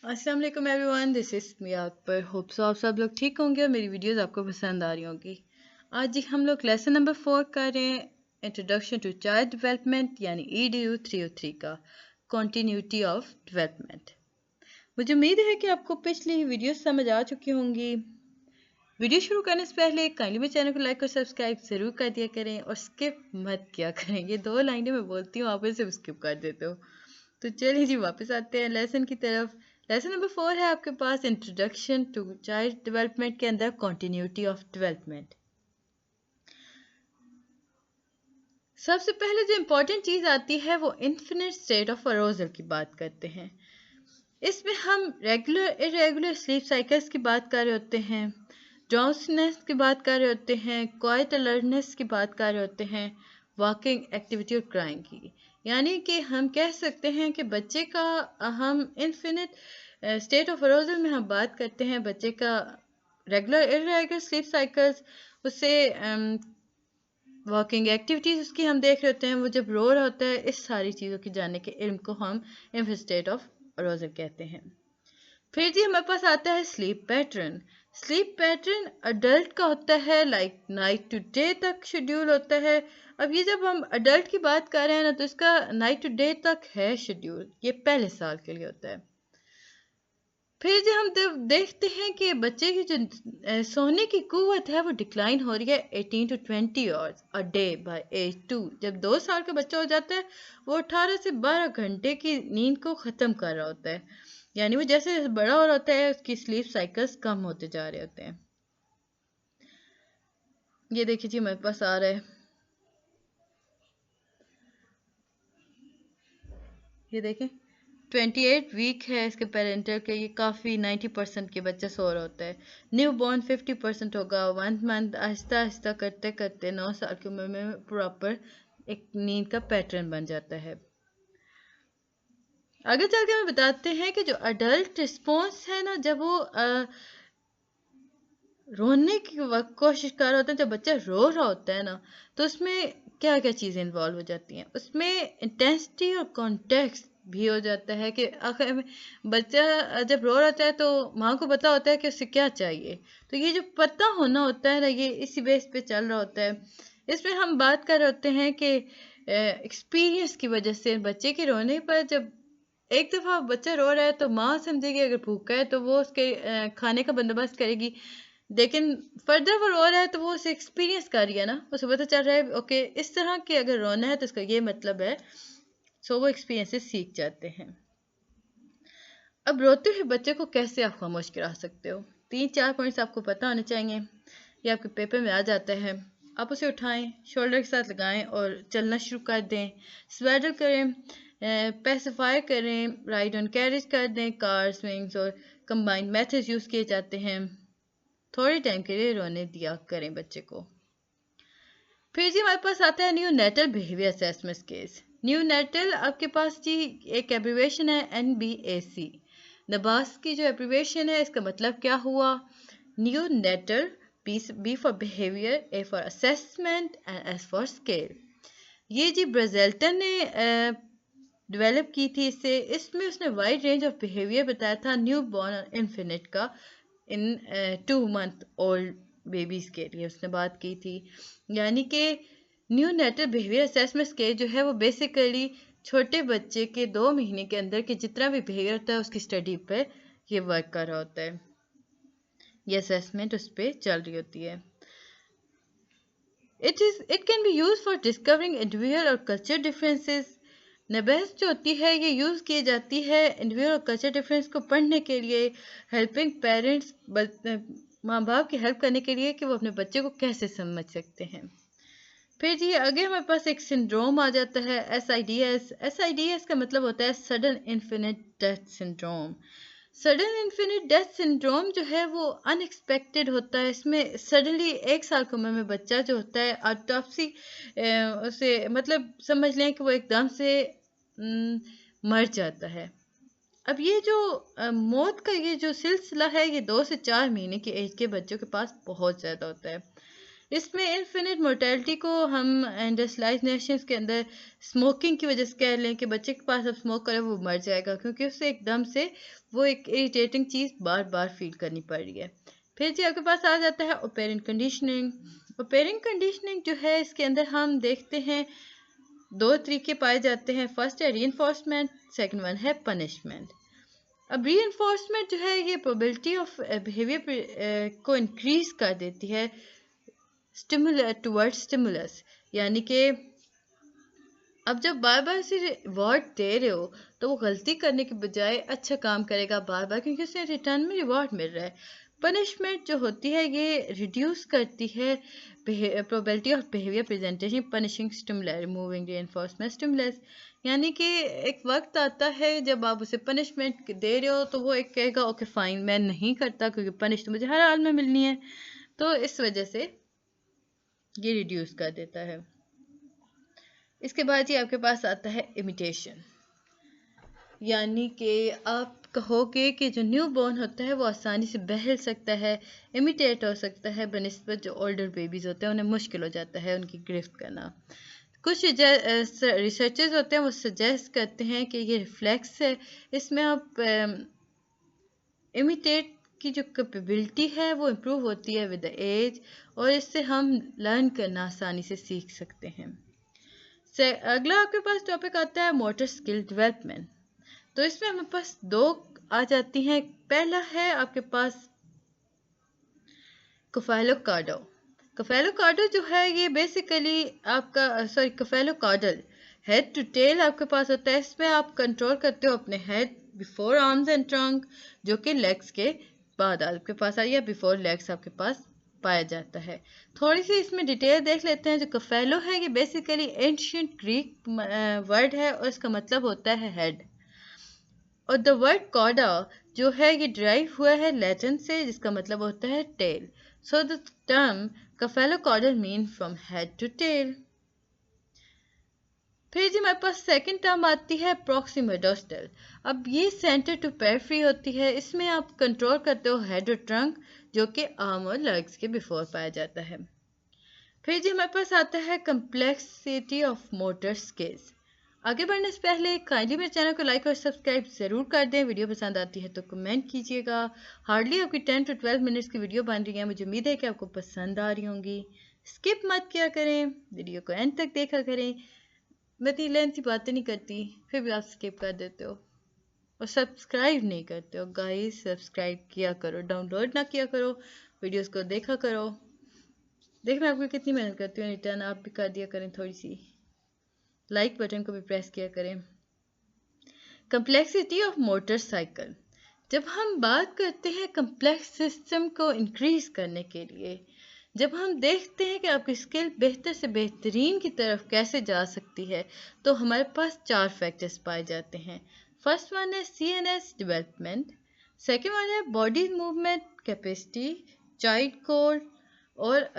अस्सलाम वालेकुम everyone, this is Miya Akbar. Hope so आप सब लोग ठीक होंगे और मेरी वीडियोस आपको पसंद आ रही होंगी। आज हम लोग लेसन नंबर 4 कर रहे हैं, इंट्रोडक्शन टू चाइल्ड डेवलपमेंट यानी EDU 303 का कॉन्टीन्यूटी ऑफ डेवलपमेंट। मुझे उम्मीद है कि आपको पिछली वीडियोस समझ आ चुकी होंगी। वीडियो शुरू करने से पहले काइंडली मेरे चैनल को लाइक और सब्सक्राइब ज़रूर कर दिया करें और स्किप मत किया करें। ये 2 लाइनें मैं बोलती हूँ, आप इसे स्किप कर देते हो। तो चलिए जी वापस आते हैं लेसन की तरफ। लेसन नंबर 4 है आपके पास इंट्रोडक्शन टू चाइल्ड डेवलपमेंट के अंदर कॉन्टीन्यूटी ऑफ डेवलपमेंट। सबसे पहले जो इम्पोर्टेंट चीज़ आती है वो इन्फिनिट स्टेट ऑफ अरोजल की बात करते हैं। इसमें हम रेगुलर इरेगुलर स्लीप साइकिल्स की बात कर रहे होते हैं, ड्राउजीनेस की बात कर रहे होते हैं, क्वाइट अलर्टनेस की बात कर रहे होते हैं, वॉकिंग एक्टिविटी और क्राइंग की। यानी कि हम कह सकते हैं कि बच्चे का हम इन्फिनिट स्टेट ऑफ अरोजल में हम बात करते हैं बच्चे का रेगुलर इरेगुलर स्लीप साइकिल्स, उससे वॉकिंग एक्टिविटीज़ उसकी हम देख रहे होते हैं, वो जब रो रहा होता है, इस सारी चीज़ों की जानने के इल्म को हम इन्फिनिट स्टेट ऑफ अरोजल कहते हैं। फिर जी हमारे पास आता है sleep pattern. Sleep pattern adult का होता है लाइक नाइट टू डे तक शेड्यूल होता है। अब ये जब हम अडल्ट की बात कर रहे हैं ना, तो इसका नाइट टू डे तक है शेड्यूल, ये पहले साल के लिए होता है। फिर जो हम देखते हैं कि बच्चे की जो सोने की कुव्वत है वो डिक्लाइन हो रही है 18 to 20 hours a day by as 2। जब 2 साल का बच्चा हो जाता है वो 18 से 12 घंटे की नींद को ख़त्म कर रहा होता है। यानी वो जैसे जैसे बड़ा हो रहा होता है उसकी स्लीप साइकिल्स कम होते जा रहे होते हैं। ये देखिए जी मेरे पास आ रहा है, ये देखें 28 वीक है इसके पेरेंटल के। ये काफ़ी 90% के बच्चे सो रहा होता है। न्यू बॉर्न 50% होगा। 1 मंथ आहिस्ता आहिस्ता करते करते 9 साल की उम्र में प्रॉपर एक नींद का पैटर्न बन जाता है। आगे चल के हमें बताते हैं कि जो अडल्ट रिस्पॉन्स है ना, जब वो रोने की वक्त कोशिश कर रहा होता है, जब बच्चा रो रहा होता है ना, तो उसमें क्या क्या चीज़ें इन्वॉल्व हो जाती हैं। उसमें इंटेंसिटी और कॉन्टेक्स्ट भी हो जाता है कि आखिर में बच्चा जब रो रहा होता है तो माँ को पता होता है कि उसे क्या चाहिए। तो ये जो पता होना होता है ना, ये इसी बेस पे चल रहा होता है। इसमें हम बात कर रहे होते हैं कि एक्सपीरियंस की वजह से बच्चे के रोने पर, जब एक दफ़ा बच्चा रो रहा है तो माँ समझेगी अगर भूखा है तो वो उसके खाने का बंदोबस्त करेगी। लेकिन फर्दर वो रो रहा है तो वो उसे एक्सपीरियंस कर रही है ना, उसे पता चल रहा है ओके इस तरह के अगर रोना है तो इसका ये मतलब है। सो वो एक्सपीरियंस से सीख जाते हैं। अब रोते हुए बच्चे को कैसे आप खामोश करा सकते हो, 3-4 पॉइंट्स आपको पता होने चाहिए। ये आपके पेपर में आ जाता है। आप उसे उठाएं, शोल्डर के साथ लगाएं और चलना शुरू कर दें। स्वेडल करें, पैसिफाई करें, राइड ऑन कैरेज कर दें, कार स्विंग्स और कंबाइंड मेथड्स यूज़ किए जाते हैं। थोड़े टाइम के लिए रोने दिया करें बच्चे को। फिर जी हमारे पास आता है neonatal behaviour assessment case. Neonatal आपके पास जी एक एब्रीवेशन है NBAC। नबास की जो एब्रीवेशन है इसका मतलब क्या हुआ, neonatal, B for behaviour, A for assessment and S for scale. ये जी ब्राजेल्टन ने डेवलप की थी इसे। इसमें उसने वाइड रेंज ऑफ बिहेवियर बताया था न्यू बॉर्न और इन्फिनिट का इन 2 मंथ ओल्ड बेबीज़ के लिए उसने बात की थी। यानी कि neonatal behaviour assessment scale जो है वो बेसिकली छोटे बच्चे के 2 महीने के अंदर के जितना भी बिहेवियर होता है उसकी स्टडी पे ये वर्क कर रहा होता है। ये असेसमेंट उस पर चल रही होती है। It can be use for discovering individual और कल्चर डिफरेंसेस। नबेस जो होती है ये यूज़ की जाती है इंडिविजुअल और कल्चर डिफरेंस को पढ़ने के लिए, हेल्पिंग पेरेंट्स, माँ बाप की हेल्प करने के लिए कि वो अपने बच्चे को कैसे समझ सकते हैं। फिर जी आगे हमारे पास एक सिंड्रोम आ जाता है SIDS। SIDS का मतलब होता है sudden infinite death syndrome. Sudden infinite death syndrome जो है वो अनएक्सपेक्टेड होता है। इसमें सडनली 1 साल की उम्र में बच्चा जो होता है ऑटोप्सी उसे मतलब समझ लें कि वो एकदम से मर जाता है। अब ये जो मौत का ये जो सिलसिला है ये 2 से 4 महीने की एज के बच्चों के पास बहुत ज़्यादा होता है। इसमें इन्फिनिट मोर्टेलिटी को हम इंडस्ट्रियलाइज्ड नेशंस के अंदर स्मोकिंग की वजह से कह लें कि बच्चे के पास अब स्मोक करे वो मर जाएगा, क्योंकि उससे एकदम से वो एक इरिटेटिंग चीज़ बार बार फील करनी पड़ रही है। फिर जी आपके पास आ जाता है ऑपरेंट कंडीशनिंग। ऑपरेंट कंडीशनिंग जो है इसके अंदर हम देखते हैं दो तरीके पाए जाते हैं। फर्स्ट है रीइंफोर्समेंट, सेकंड वन है पनिशमेंट। अब रीइंफोर्समेंट जो है ये प्रोबेबिलिटी ऑफ बिहेवियर को इंक्रीज कर देती है स्टिमुलस टुवर्ड्स स्टिमुलस, यानी कि अब जब बार बार उसे रिवॉर्ड दे रहे हो तो वो गलती करने के बजाय अच्छा काम करेगा बार बार, क्योंकि उसे रिटर्न में रिवॉर्ड मिल रहा है। पनिशमेंट जो होती है ये रिड्यूस करती है probability of behaviour presentation punishing stimulus removing reinforcement stimulus, यानी कि एक वक्त आता है जब आप उसे पनिशमेंट दे रहे हो तो वो एक कहेगा ओके फाइन मैं नहीं करता क्योंकि पनिश तो मुझे हर हाल में मिलनी है, तो इस वजह से ये रिड्यूस कर देता है। इसके बाद ही आपके पास आता है इमिटेशन, यानी कि आप कहोगे कि जो न्यू बॉर्न होता है वो आसानी से बहल सकता है, इमिटेट हो सकता है, बनिस्बत जो ओल्डर बेबीज़ होते हैं उन्हें मुश्किल हो जाता है उनकी गिरफ्त करना। कुछ रिसर्चर्स होते हैं वो सजेस्ट करते हैं कि ये रिफ्लेक्स है, इसमें आप इमिटेट की जो कैपेबिलिटी है वो इम्प्रूव होती है विद द एज, और इससे हम लर्न करना आसानी से सीख सकते हैं। अगला आपके पास टॉपिक आता है मोटर स्किल डेवलपमेंट। तो इसमें हमारे पास दो आ जाती हैं। पहला है आपके पास कफेलोकार्डो। कफेलोकार्डो जो है ये बेसिकली आपका कफेलोकार्डल हेड टू टेल आपके पास होता है। इसमें आप कंट्रोल करते हो अपने head before arms and trunk, जो कि लेग्स के बाद आपके पास आई है, बिफोर लेग्स आपके पास पाया जाता है। थोड़ी सी इसमें डिटेल देख लेते हैं। जो कफेलो है ये बेसिकली एंशिएंट ग्रीक वर्ड है और इसका मतलब होता है हेड, और द वर्ड कॉडा जो है ये डिराइव हुआ है लैटिन से जिसका मतलब होता है tail. So the term cephalocaudal mean from head to tail. फिर जी हमारे पास सेकंड टर्म आती है प्रॉक्सिमल डोर्सल। अब ये सेंटर टू पेरिफेरी होती है, इसमें आप कंट्रोल करते हो हेड और ट्रंक, जो कि आर्म और लेग्स के बिफोर पाया जाता है। फिर जी हमारे पास आता है कम्प्लेक्सिटी ऑफ मोटर स्किल्स। आगे बढ़ने से पहले काइंडली मेरे चैनल को लाइक और सब्सक्राइब ज़रूर कर दें। वीडियो पसंद आती है तो कमेंट कीजिएगा। हार्डली आपकी 10 to 12 मिनट्स की वीडियो बन रही है, मुझे उम्मीद है कि आपको पसंद आ रही होंगी। स्किप मत किया करें, वीडियो को एंड तक देखा करें। मैं इतनी लेंथी बातें नहीं करती फिर भी आप स्किप कर देते हो और सब्सक्राइब नहीं करते हो। गाइस सब्सक्राइब किया करो, डाउनलोड ना किया करो, वीडियोस को देखा करो। देख मैं आपको कितनी मेहनत करती हूँ, रिटर्न आप भी कर दिया करें, थोड़ी सी लाइक बटन को भी प्रेस किया करें। Complexity of motorcycle. जब हम बात करते हैं कम्प्लेक्स सिस्टम को इंक्रीज करने के लिए, जब हम देखते हैं कि आपकी स्किल बेहतर से बेहतरीन की तरफ कैसे जा सकती है, तो हमारे पास 4 फैक्टर्स पाए जाते हैं। फर्स्ट वन है CNS डेवलपमेंट, सेकेंड वन है body movement capacity, child code, और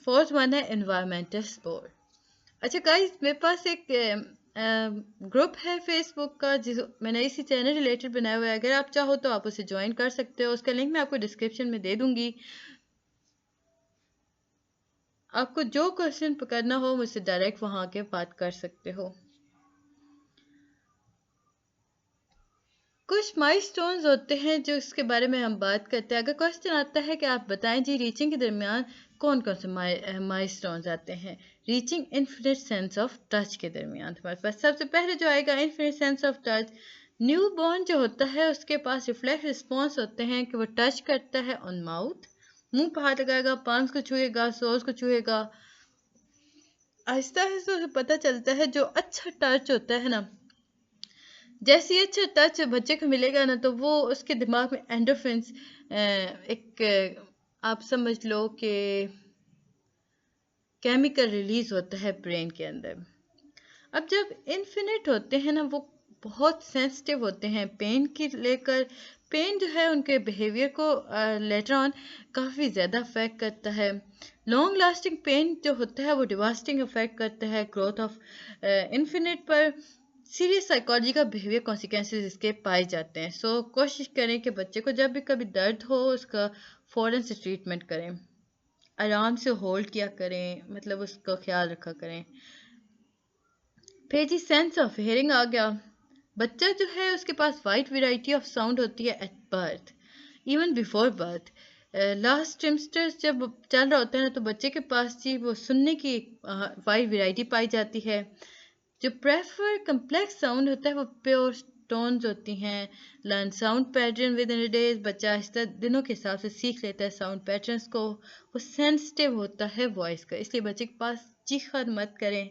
फोर्थ वन है एनवायरमेंटल सपोर्ट। अच्छा गाइस मेरे पास एक ग्रुप है फेसबुक का जिस मैंने इसी चैनल रिलेटेड बनाया हुआ है। अगर आप चाहो तो आप उसे ज्वाइन कर सकते हो, उसका लिंक मैं आपको डिस्क्रिप्शन में दे दूंगी। आपको जो क्वेश्चन करना हो मुझसे डायरेक्ट वहाँ आके बात कर सकते हो। कुछ माइलस्टोन्स होते हैं जो इसके बारे में हम बात करते हैं। अगर क्वेश्चन आता है कि आप बताएं जी रीचिंग के दरमियान कौन कौन से माइलस्टोन्स आते हैं, reaching infinite sense of touch के दरमियान हमारे पास सबसे पहले जो आएगा infinite sense of touch. New born जो होता है उसके पास रिफ्लेक्स रिस्पॉन्स होते हैं कि वो टच करता है ऑन माउथ, मुंह पर हाथ लगाएगा, पाम्स को छुएगा, सोल्स को छुएगा। आहिस्ता आहिस्ता उसे पता चलता है जो अच्छा टच होता है ना, जैसे ही अच्छा टच बच्चे को मिलेगा ना तो वो उसके दिमाग में एंडोर्फिन्स एक आप समझ लो कि केमिकल रिलीज होता है ब्रेन के अंदर। अब जब इन्फिनिट होते हैं ना वो बहुत सेंसिटिव होते हैं पेन की लेकर। पेन जो है उनके बिहेवियर को लेटर ऑन काफ़ी ज़्यादा अफेक्ट करता है। लॉन्ग लास्टिंग पेन जो होता है वो डिवास्टिंग अफेक्ट करता है ग्रोथ ऑफ इन्फिनिट पर। सीरियस साइकोलॉजी का बिहेवियर कॉन्सिक्वेंसेस इसके पाए जाते हैं। सो कोशिश करें कि बच्चे को जब भी कभी दर्द हो उसका फ़ौरन से ट्रीटमेंट करें। आराम से होल्ड किया करें, मतलब उसका ख्याल रखा करें। फिर जी सेंस ऑफ हियरिंग आ गया। बच्चा जो है उसके पास वाइड वैरायटी ऑफ साउंड होती है at birth, even before birth. Last trimester जब चल रहा होता है ना, तो बच्चे के पास जी वो सुनने की वाइड वैरायटी पाई जाती है। जो प्रेफर कम्प्लेक्स साउंड होता है वो प्योर टोन्स होती हैं। Learn sound pattern with in days, बच्चा आहिस्ता दिनों के हिसाब से सीख लेता है साउंड पैटर्न्स को। वो सेंसिटिव होता है वॉइस का, इसलिए बच्चे के पास चीखा मत करें।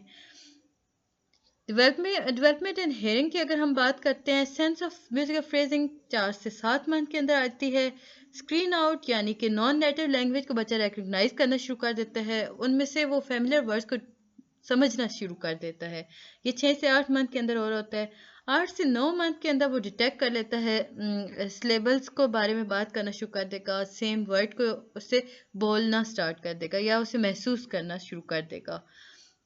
डेवलपमेंट एंड हेयरिंग की अगर हम बात करते हैं, सेंस ऑफ म्यूजिकल फ्रेजिंग 4 से 7 मंथ के अंदर आती है। स्क्रीन आउट यानी कि नॉन नेटिव लैंग्वेज को बच्चा रिकग्नाइज करना शुरू कर देता है, उनमें से वो फेमिलियर वर्ड्स को समझना शुरू कर देता है। ये 6 से 8 मंथ के अंदर और होता है। 8 से 9 मंथ के अंदर वो डिटेक्ट कर लेता है, सिलेबल्स को बारे में बात करना शुरू कर देगा, सेम वर्ड को उससे बोलना स्टार्ट कर देगा या उसे महसूस करना शुरू कर देगा।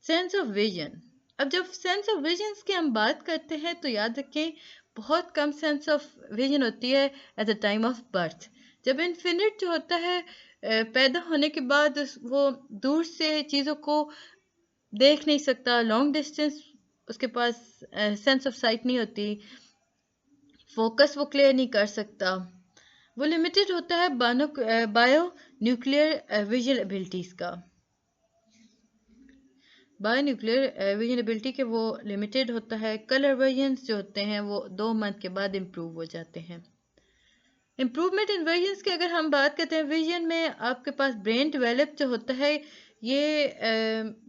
सेंस ऑफ विजन, अब जब सेंस ऑफ विजन की हम बात करते हैं तो याद रखें बहुत कम सेंस ऑफ विजन होती है at the time of birth. जब इन्फिनिट जो होता है पैदा होने के बाद वो दूर से चीज़ों को देख नहीं सकता, लॉन्ग डिस्टेंस उसके पास सेंस ऑफ साइट नहीं होती, फोकस वो क्लियर नहीं कर सकता, वो लिमिटेड होता है बायो न्यूक्लियर विजुअल एबिलिटीज़ का। बायो न्यूक्लियर विजन एबिलिटी के वो लिमिटेड होता है। कलर वर्जन्स जो होते हैं वो 2 मंथ के बाद इम्प्रूव हो जाते हैं। इम्प्रूवमेंट इन विजन्स की अगर हम बात करते हैं, विजन में आपके पास ब्रेन डेवलप जो होता है, ये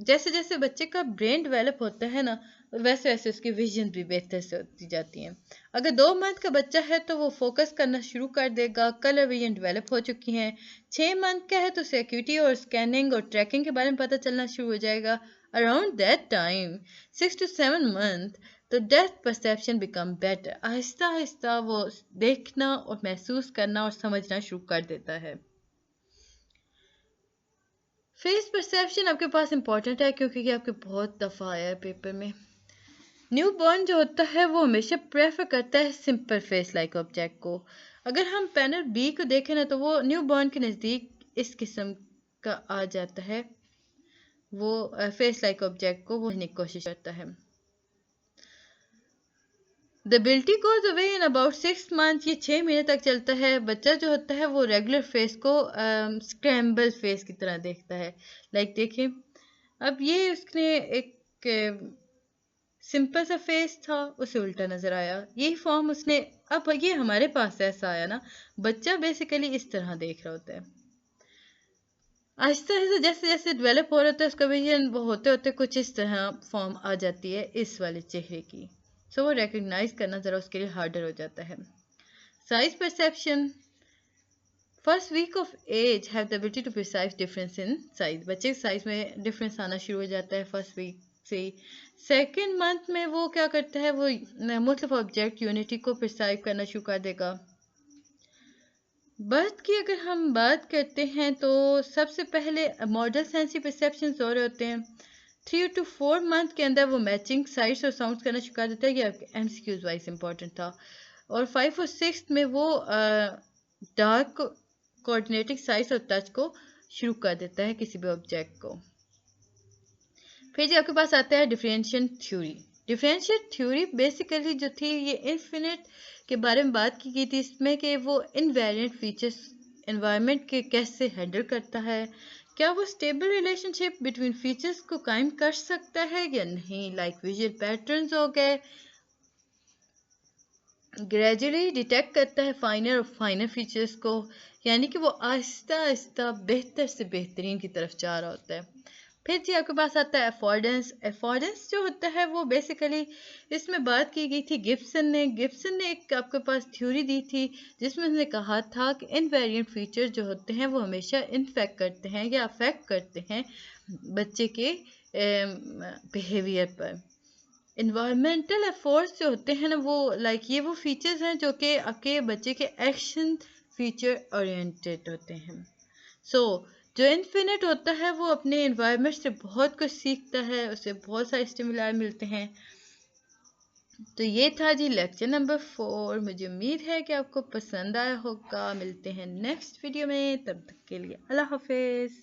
जैसे जैसे बच्चे का ब्रेन डेवलप होता है ना, वैसे वैसे उसकी विजन भी बेहतर से होती जाती हैं। अगर 2 मंथ का बच्चा है तो वो फोकस करना शुरू कर देगा, कलर विजन डेवलप हो चुकी हैं। 6 मंथ का है तो सिक्योरिटी और स्कैनिंग और ट्रैकिंग के बारे में पता चलना शुरू हो जाएगा। Around that time 6 to 7 month तो depth perception become better, Aahista Aahista वो देखना और महसूस करना और समझना शुरू कर देता है। फेस परसेप्शन आपके पास इंपॉर्टेंट है क्योंकि ये आपके बहुत दफ़ा आया है पेपर में। न्यू बॉर्न जो होता है वो हमेशा प्रेफर करता है सिंपल फेस लाइक ऑब्जेक्ट को। अगर हम पैनल बी को देखें ना, तो वो न्यू बॉर्न के नज़दीक इस किस्म का आ जाता है, वो फेस लाइक ऑब्जेक्ट को वो देखने की कोशिश करता है। The ability goes away in about 6 month, ये 6 महीने तक चलता है। बच्चा जो होता है वो रेगुलर फेस को स्क्रैम्बल फेस की तरह देखता है। लाइक देखिए, अब ये उसने एक सिंपल सा फेस था, उसे उल्टा नजर आया, यही फॉर्म उसने, अब ये हमारे पास ऐसा आया ना, बच्चा बेसिकली इस तरह देख रहा होता है। आहिस्ता आहिस्ता जैसे जैसे डेवलप हो रहा होता है उसका विजन, वो होते होते कुछ इस तरह फॉर्म आ जाती है इस वाले चेहरे की। सो वो रिकग्नाइज करना ज़रा उसके लिए हार्डर हो जाता है। Size perception, first week of age have the ability to perceive difference in size, बच्चे के साइज में डिफरेंस आना शुरू हो जाता है फर्स्ट वीक से। सेकेंड मंथ में वो क्या करता है, वो मुख्तलिफ ऑब्जेक्ट यूनिटी को परसाइव करना शुरू कर देगा। बर्थ की अगर हम बात करते हैं तो सबसे पहले मॉडल सेंसी परसेप्शन हो रहे होते हैं। 3 to 4 मंथ के अंदर वो मैचिंग साइट्स और साउंड्स करना शुरू कर देता है, ये MCQs वाइज इंपॉर्टेंट था। और 5 और 6 में वो डार्क कोऑर्डिनेटिंग साइट्स और टच को शुरू कर देता है किसी भी ऑब्जेक्ट को। फिर जी आपके पास आता है differential theory. Differential theory basically जो थी, ये इन्फिनिट के बारे में बात की गई थी, इसमें कि वो इनवेरिएंट फीचर्स एनवायरनमेंट के कैसे हैंडल करता है, क्या वो स्टेबल रिलेशनशिप बिटवीन फीचर्स को कायम कर सकता है या नहीं। लाइक विजुअल पैटर्न्स हो गए, ग्रेजुअली डिटेक्ट करता है फाइनर और फाइनर फीचर्स को, यानी कि वो आहिस्ता आहिस्ता बेहतर से बेहतरीन की तरफ जा रहा होता है। फिर जी आपके पास आता है अफोर्डेंस। अफोर्डेंस जो होता है वो बेसिकली इसमें बात की गई थी गिब्सन ने एक आपके पास थ्योरी दी थी, जिसमें उसने कहा था कि इनवेरिएंट फीचर जो होते हैं वो हमेशा इन्फेक्ट करते हैं या अफेक्ट करते हैं बच्चे के बिहेवियर पर। इन्वायरमेंटल एफर्ट्स जो होते हैं ना, वो लाइक ये वो फीचर्स हैं जो कि आपके बच्चे के एक्शन फीचर ओरिएंटेड होते हैं। सो जो इन्फिनिट होता है वो अपने इन्वायरमेंट से बहुत कुछ सीखता है, उसे बहुत सारे स्टिमुलाई मिलते हैं। तो ये था जी लेक्चर नंबर 4। मुझे उम्मीद है कि आपको पसंद आया होगा। मिलते हैं नेक्स्ट वीडियो में, तब तक के लिए अल्लाह हाफिज़।